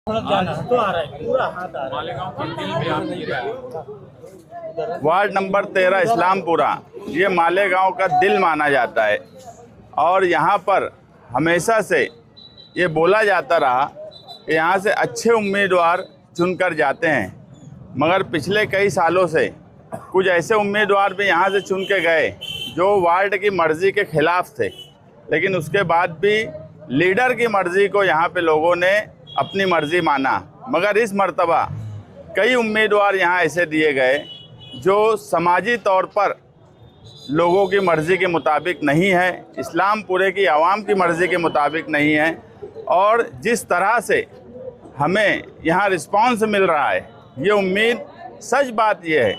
तो आ रहा है, पूरा हाथ आ रहा है। वार्ड नंबर 13 इस्लामपुरा ये मालेगांव का दिल माना जाता है और यहाँ पर हमेशा से ये बोला जाता रहा कि यहाँ से अच्छे उम्मीदवार चुनकर जाते हैं, मगर पिछले कई सालों से कुछ ऐसे उम्मीदवार भी यहाँ से चुन के गए जो वार्ड की मर्ज़ी के ख़िलाफ़ थे, लेकिन उसके बाद भी लीडर की मर्ज़ी को यहाँ पे लोगों ने अपनी मर्ज़ी माना। मगर इस मर्तबा कई उम्मीदवार यहाँ ऐसे दिए गए जो समाजी तौर पर लोगों की मर्ज़ी के मुताबिक नहीं है, इस्लामपुरे की आवाम की मर्ज़ी के मुताबिक नहीं है। और जिस तरह से हमें यहाँ रिस्पांस मिल रहा है, ये उम्मीद सच बात ये है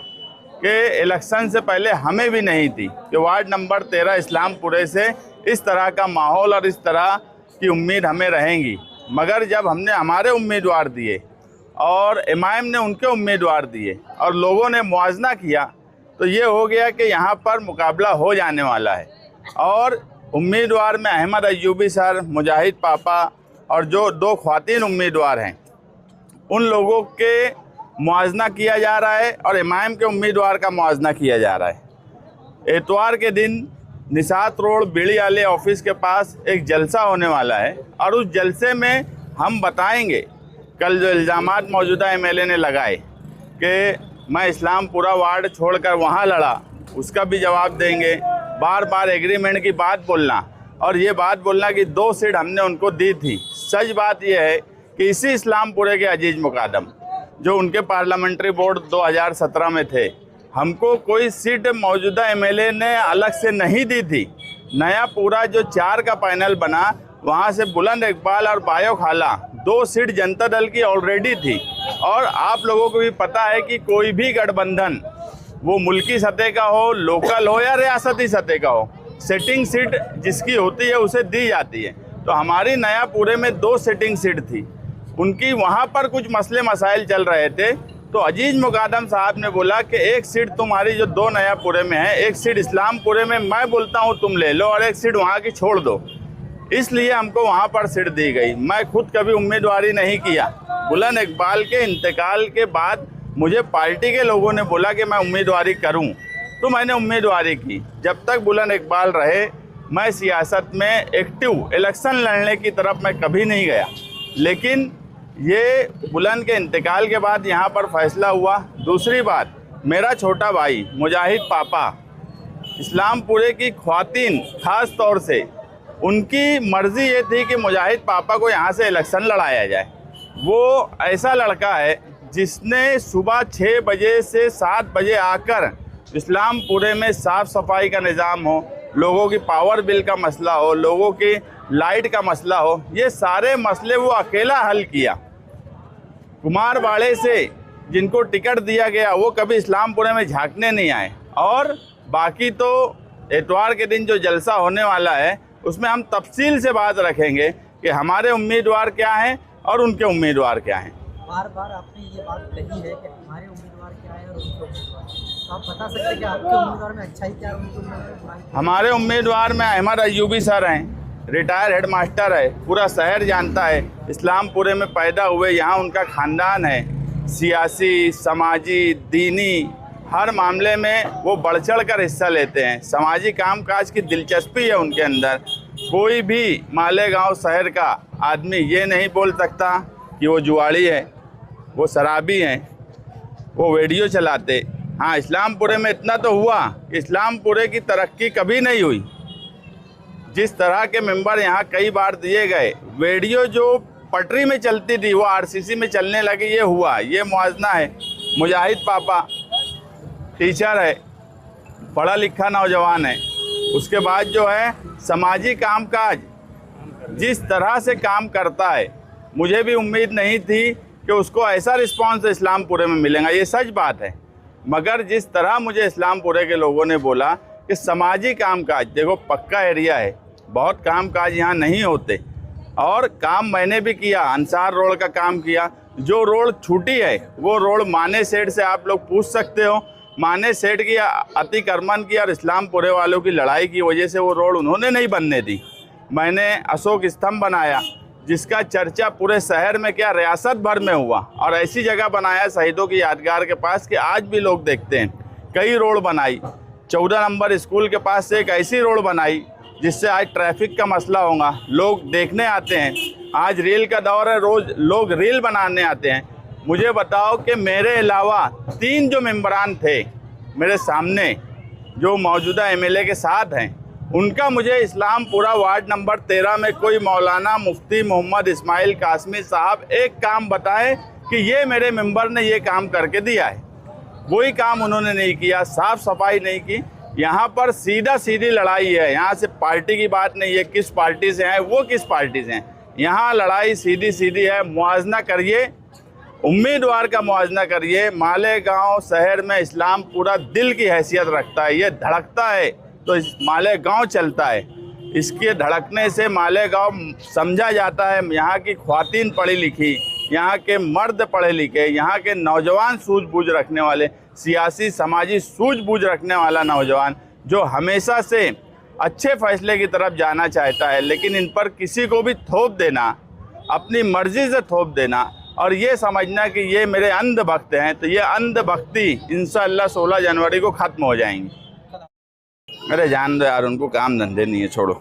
कि इलेक्शन से पहले हमें भी नहीं थी कि वार्ड नंबर 13 इस्लामपुरे से इस तरह का माहौल और इस तरह की उम्मीद हमें रहेंगी। मगर जब हमने हमारे उम्मीदवार दिए और इमाम ने उनके उम्मीदवार दिए और लोगों ने मुआवजा किया, तो ये हो गया कि यहाँ पर मुकाबला हो जाने वाला है। और उम्मीदवार में अहमद अय्यूबी सर, मुजाहिद पापा और जो 2 ख्वातीन उम्मीदवार हैं, उन लोगों के मुआवजा किया जा रहा है और इमाम के उम्मीदवार का मुआवजा किया जा रहा है। एतवार के दिन निसात रोड बीड़ी वाले ऑफिस के पास एक जलसा होने वाला है और उस जलसे में हम बताएंगे कल जो इल्ज़ामात मौजूदा एमएलए ने लगाए कि मैं इस्लामपुरा वार्ड छोड़कर वहाँ लड़ा, उसका भी जवाब देंगे। बार बार एग्रीमेंट की बात बोलना और ये बात बोलना कि 2 सीट हमने उनको दी थी। सच बात यह है कि इसी इस्लामपुरे के अजीज़ मुकादम जो उनके पार्लियामेंट्री बोर्ड 2017 में थे, हमको कोई सीट मौजूदा एमएलए ने अलग से नहीं दी थी। नया पूरा जो 4 का पैनल बना, वहाँ से बुलंद इकबाल और बायो खाला 2 सीट जनता दल की ऑलरेडी थी। और आप लोगों को भी पता है कि कोई भी गठबंधन, वो मुल्की सतह का हो, लोकल हो या रियासती सतह का हो, सिटिंग सीट जिसकी होती है उसे दी जाती है। तो हमारी नया पूरे में 2 सिटिंग सीट थी, उनकी वहाँ पर कुछ मसले मसाइल चल रहे थे। तो अजीज मुकादम साहब ने बोला कि 1 सीट तुम्हारी जो 2 नया पूरे में है, 1 सीट इस्लामपुरे में मैं बोलता हूँ तुम ले लो और 1 सीट वहाँ की छोड़ दो। इसलिए हमको वहाँ पर सीट दी गई। मैं खुद कभी उम्मीदवारी नहीं किया। बुलंद इकबाल के इंतकाल के बाद मुझे पार्टी के लोगों ने बोला कि मैं उम्मीदवारी करूँ, तो मैंने उम्मीदवारी की। जब तक बुलंद इकबाल रहे, मैं सियासत में एक्टिव इलेक्शन लड़ने की तरफ मैं कभी नहीं गया। लेकिन ये बुलंद के इंतकाल के बाद यहाँ पर फैसला हुआ। दूसरी बात, मेरा छोटा भाई मुजाहिद पापा, इस्लामपुरे की ख्वातीन ख़ास तौर से उनकी मर्ज़ी ये थी कि मुजाहिद पापा को यहाँ से इलेक्शन लड़ाया जाए। वो ऐसा लड़का है जिसने सुबह 6 बजे से 7 बजे आकर इस्लामपुरे में साफ़ सफाई का निज़ाम हो, लोगों की पावर बिल का मसला हो, लोगों की लाइट का मसला हो, ये सारे मसले वो अकेला हल किया। कुमारवाड़े से जिनको टिकट दिया गया वो कभी इस्लामपुरे में झांकने नहीं आए। और बाकी तो एतवार के दिन जो जलसा होने वाला है उसमें हम तफसील से बात रखेंगे कि हमारे उम्मीदवार क्या हैं और उनके उम्मीदवार क्या हैं। बार बार आपने ये बात कही है कि हमारे उम्मीदवार क्या है और उनके उम्मीदवार, तो आप बता सकते हैं कि आपके उम्मीदवार में अच्छाई क्या है, उनके उम्मीदवार? हमारे उम्मीदवार में अहमद अय्यूबी सर हैं, रिटायर हेड मास्टर है, पूरा शहर जानता है, इस्लामपुरे में पैदा हुए, यहाँ उनका ख़ानदान है, सियासी, समाजी, दीनी हर मामले में वो बढ़ चढ़ कर हिस्सा लेते हैं। समाजी कामकाज की दिलचस्पी है उनके अंदर। कोई भी मालेगांव शहर का आदमी ये नहीं बोल सकता कि वो जुआड़ी है, वो शराबी हैं, वो वीडियो चलाते। हाँ, इस्लामपुरे में इतना तो हुआ कि इस्लामपुरे की तरक्की कभी नहीं हुई। जिस तरह के मेंबर यहाँ कई बार दिए गए, वीडियो जो पटरी में चलती थी वो आरसीसी में चलने लगी, ये हुआ, ये मुआवजा है। मुजाहिद पापा टीचर है, पढ़ा लिखा नौजवान है। उसके बाद जो है समाजी कामकाज जिस तरह से काम करता है, मुझे भी उम्मीद नहीं थी कि उसको ऐसा रिस्पांस इस्लामपुरे में मिलेगा, ये सच बात है। मगर जिस तरह मुझे इस्लामपुरे के लोगों ने बोला कि समाजी कामकाज, देखो पक्का एरिया है, बहुत कामकाज यहाँ नहीं होते, और काम मैंने भी किया। अंसार रोड का काम किया। जो रोड छूटी है वो रोड माने सेठ से आप लोग पूछ सकते हो। माने सेठ की, अतिक्रमण की और इस्लामपुरे वालों की लड़ाई की वजह से वो रोड उन्होंने नहीं बनने दी। मैंने अशोक स्तंभ बनाया, जिसका चर्चा पूरे शहर में क्या रियासत भर में हुआ, और ऐसी जगह बनाया शहीदों की यादगार के पास कि आज भी लोग देखते हैं। कई रोड बनाई, 14 नंबर स्कूल के पास से एक ऐसी रोड बनाई जिससे आज ट्रैफिक का मसला होगा, लोग देखने आते हैं। आज रील का दौर है, रोज़ लोग रील बनाने आते हैं। मुझे बताओ कि मेरे अलावा 3 जो मेंबरान थे मेरे सामने, जो मौजूदा एमएलए के साथ हैं, उनका मुझे इस्लामपुरा वार्ड नंबर 13 में कोई मौलाना मुफ्ती मोहम्मद इस्माइल कासमी साहब एक काम बताएं कि ये मेरे मेंबर ने ये काम करके दिया है। वही काम उन्होंने नहीं किया, साफ सफाई नहीं की। यहाँ पर सीधा सीधी लड़ाई है, यहाँ से पार्टी की बात नहीं है, किस पार्टी से हैं वो किस पार्टी से हैं, यहाँ लड़ाई सीधी सीधी है। मुआवजा करिए, उम्मीदवार का मुआवजा करिए। मालेगांव शहर में इस्लामपुरा दिल की हैसियत रखता है, ये धड़कता है तो इस मालेगांव चलता है। इसके धड़कने से मालेगांव समझा जाता है। यहाँ की ख्वातीन पढ़ी लिखी, यहाँ के मर्द पढ़े लिखे, यहाँ के नौजवान सूझबूझ रखने वाले, सियासी समाजी सूझबूझ रखने वाला नौजवान जो हमेशा से अच्छे फैसले की तरफ जाना चाहता है, लेकिन इन पर किसी को भी थोप देना, अपनी मर्जी से थोप देना और ये समझना कि ये मेरे अंधभक्त हैं, तो ये अंधभक्ति इंशाअल्लाह 16 जनवरी को ख़त्म हो जाएंगी। अरे जान दो यार, उनको काम धंधे नहीं है, छोड़ो।